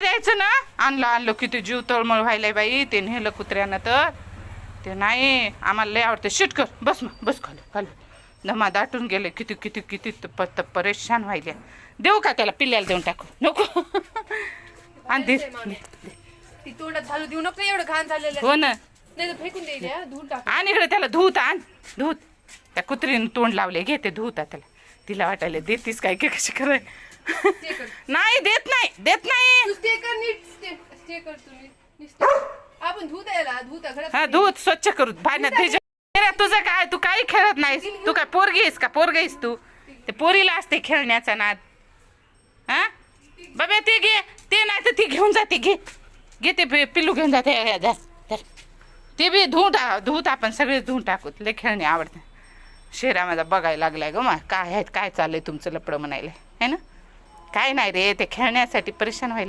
द्यायचं ना. आणलं किती जीव तळमळ व्हायलाय बाई. ते नेलं कुत्र्यानं तर ते नाही आम्हाला लय आवडतं. शिट कर बस मग बस खाली दमा दाटून गेले. किती किती किती परेशान व्हायले. देऊ का त्याला पिल्ल्याला देऊन टाकू नको. आणि दे ती तोंडात घालू देऊ नको एवढं घाण झालेलं. हो ना. नाही तर फेकून द्यायला धुवून टाक. आणि इकडे त्याला धूत आण धूत. त्या कुत्रीनं तोंड लावले घेते धूत त्याला. तिला वाटायला देतीस काय की कशी कराय. नाही देत नाही स्टे कर नीट स्टे कर तुम्ही नुसतं. आपण धुत यायला धुता घरात. हा धूत स्वच्छ करू भांड्यात. तुझं काय तू काही खेळत नाहीस. तू काय पोरगी आहेस का पोरगी आहेस तू. ते पोरीला असते खेळण्याचा नाद. हा बाबा ते घे ते नाही तर ती घेऊन जाते. घे ते पिल्लू घेऊन जाते. ते बी धुवूत आपण सगळे धुवून टाकू. लय खेळणे आवडते. शेरा माझा बघायला लागलाय ग. मग काय चाललंय तुमचं लपडं म्हणायला है ना. काय नाही रे ते खेळण्यासाठी परेशान व्हायला.